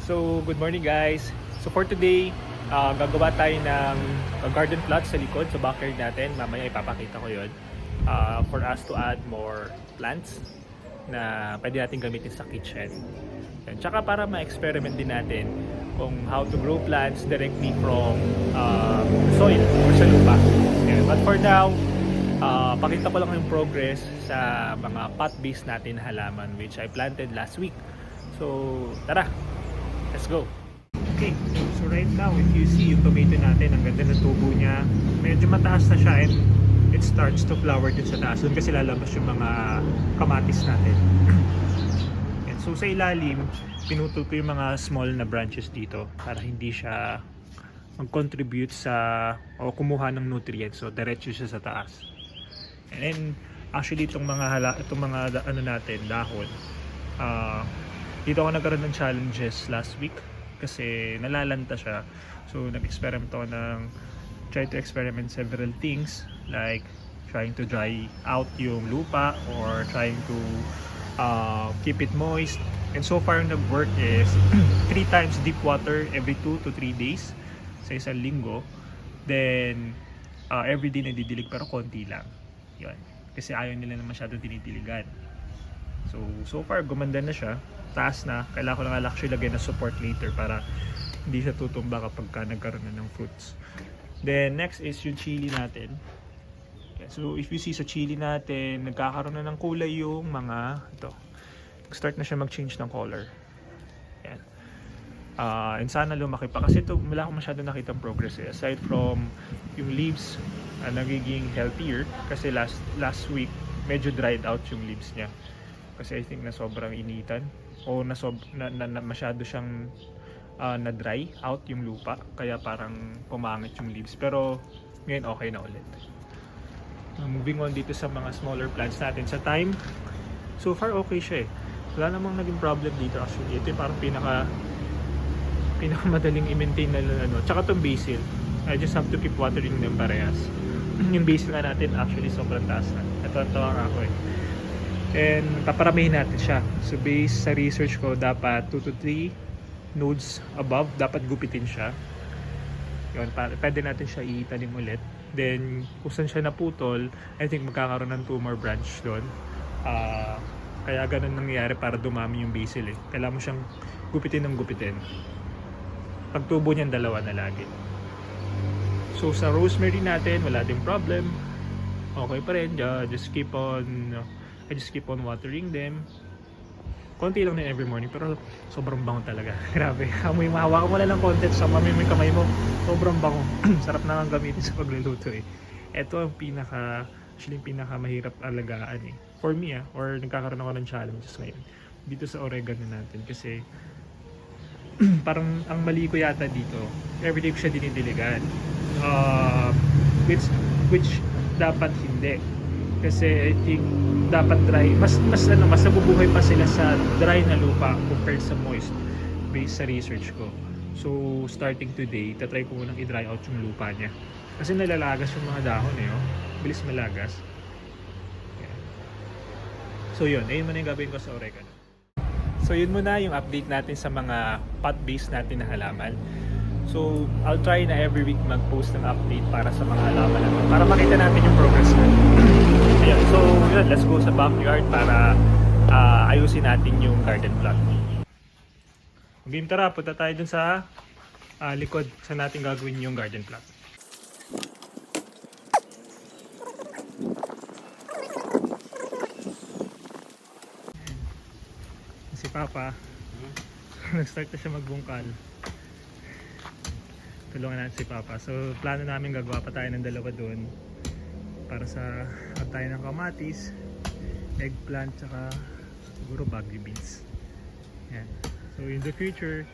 So, good morning guys. So for today, gagawa tayo ng garden plot sa likod, sa backyard natin. Mamaya ipapakita ko yun. For us to add more plants na pwede natin gamitin sa kitchen. Yan. Tsaka para ma-experiment din natin kung how to grow plants directly from soil or sa lupa. Yan. But for now, pakita ko lang yung progress sa mga pot-based natin na halaman which I planted last week. So, tara! Let's go! Okay, so right now if you see yung tomato natin, ang ganda ng tubo niya. Medyo mataas na siya and it starts to flower din sa taas. Doon kasi lalabas yung mga kamatis natin. And so sa ilalim, pinutol ko yung mga small na branches dito para hindi siya mag-contribute sa o kumuha ng nutrients. So diretso siya sa taas. And then actually itong mga ano natin, dahon. Dito ako nagkaroon ng challenges last week kasi nalalanta siya. So nag-experiment ako try to experiment several things like trying to dry out yung lupa or trying to keep it moist. And so far yung nag-work is 3 times deep water every 2 to 3 days sa isang linggo. Then every day nadidilig pero konti lang. Yun. Kasi ayaw nila na masyado dinidiligan. So far gumanda na siya. Taas na. Kailangan ko lang actually lagay na support later para hindi siya tutumba kapag nagkaroon na ng fruits. Then next is yung chili natin. Okay, so if you see sa chili natin, nagkakaroon na ng kulay yung mga ito. Start na siya mag-change ng color. Yan. And sana lumaki pa kasi ito wala akong masyado nakitang progress eh. Aside from yung leaves nagiging healthier kasi last week medyo dried out yung leaves niya. Kasi I think na sobrang initan o masyado siyang na-dry out yung lupa kaya parang pumangit yung leaves, pero ngayon okay na ulit. Moving on dito sa mga smaller plants natin sa thyme, so far okay siya eh, wala namang naging problem dito actually. Ito yung parang pinakamadaling i-maintain na ano. Tsaka itong basil, I just have to keep watering them parehas. Yung basil nga natin actually sobrang taas na, ito ako eh. And paparamihin natin siya. So based sa research ko, dapat 2 to 3 nodes above, dapat gupitin siya. Yun, pwede natin siya itanim ulit. Then kung saan siya naputol, I think magkakaroon ng 2 more branch doon. Kaya ganun nangyayari para dumami yung basil eh. Kailangan mo siyang gupitin ng gupitin. Pagtubo niyan, dalawa na lagi. So sa rosemary natin, wala ding problem. Okay pa rin. I just keep on watering them. Konti lang din every morning pero sobrang bango talaga. Grabe. Amoy mahawakan mo lang ng konti sa may kamay mo. Sobrang bango. Sarap na ang gamitin sa pagluluto eh. Ito ang pinaka mahirap alagaan eh. For me or nagkakaroon ako ng challenges ngayon. Dito sa oregano natin kasi parang ang mali ko yata dito. Everyday ko siya dinidiligan. Which dapat hindi. Kasi I think dapat dry, mas nabubuhay pa sila sa dry na lupa compared sa moist based sa research ko. So starting today, tatry ko munang i-dry out yung lupa niya. Kasi nalalagas yung mga dahon eh, oh. Bilis malagas. Yeah. So yun, ayun muna yung gagawin ko sa oregano. So yun muna yung update natin sa mga pot-based natin na halaman. So I'll try na every week mag-post ng update para sa mga halaman natin, para makita natin yung progress natin. Ayan, so yun, let's go sa backyard para ayusin natin yung garden plot. Game, tara, punta tayo dun sa likod sa natin gagawin yung garden plot. Si Papa nag-start na siya magbungkal. Tulungan natin si Papa. So plano namin gagawa pa tayo ng dalawa doon para sa tayo ng kamatis, eggplant, saka siguro baggy beans. Yan. So in the future,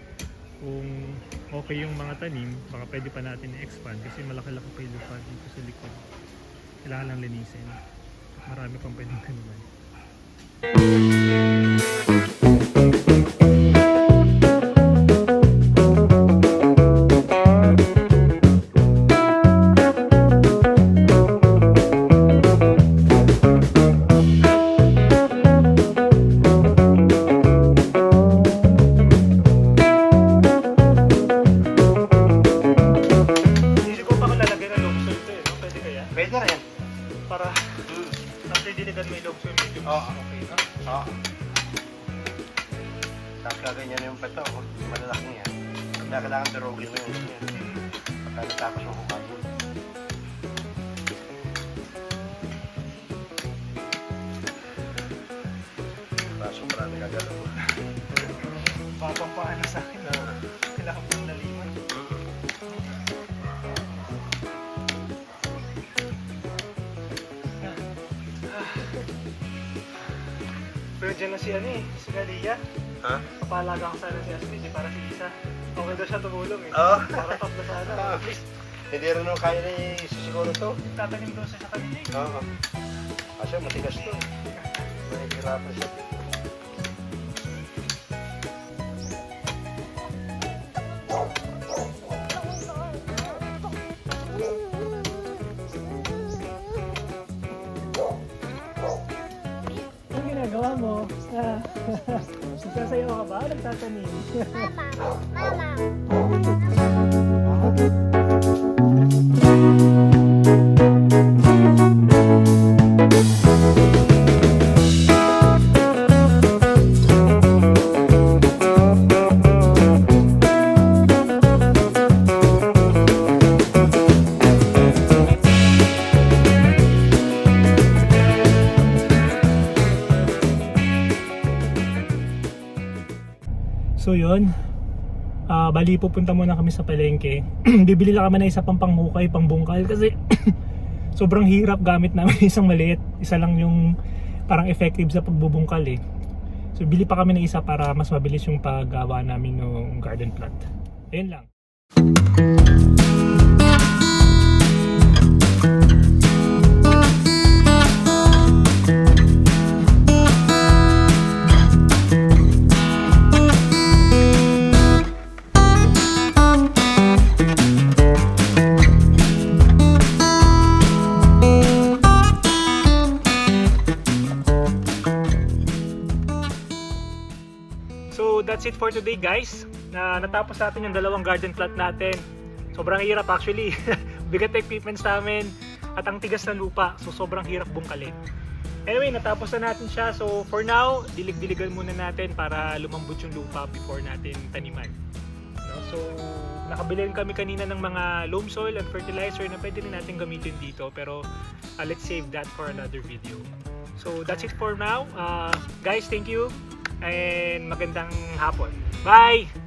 kung okay yung mga tanim, baka pwede pa natin i-expand kasi malaki-laki pa yung lupa dito sa likod. Kailangan lang linisin. Marami pang pwedeng taniman. Kaganyan na yung pato, malalaki yan. Kaya kailangan durugin mo yung yan. Pagka natapos mo kukain. Paso para nagagalaw. Papampaan na sa akin na kailangan ko naliman. Pero dyan na si ano eh, si Galia. Ha? Papalaga ko sana si Ashley para si Isa. Okay daw siya tumulong eh. Oo. Para top na sana. Ah. At least Hindi rin nung kaya na siguro to. tatanim daw siya sa kanila eh. Oo. Kasi matigas to. Mahihirapan siya. Anong ginagawa mo? Nagsasayaw ka ba o nagtatanim? So yun, bali pupunta muna kami sa palengke. Bibili lang kami na isa pang panghukay, pangbungkal kasi sobrang hirap gamit namin isang maliit. Isa lang yung parang effective sa pagbubungkal eh. So bili pa kami ng isa para mas mabilis yung paggawa namin ng garden plant. Ayun lang. So that's it for today guys. Natapos natin yung dalawang garden plot natin. Sobrang hirap actually. Bigat equipments namin at ang tigas ng lupa. So sobrang hirap bungkalin. Anyway, natapos na natin siya. So for now, dilig-diligan muna natin para lumambot yung lupa before natin taniman. No? So nakabili rin kami kanina ng mga loam soil and fertilizer na pwede rin natin gamitin dito. Pero let's save that for another video. So that's it for now. Guys, thank you. And magandang hapon. Bye!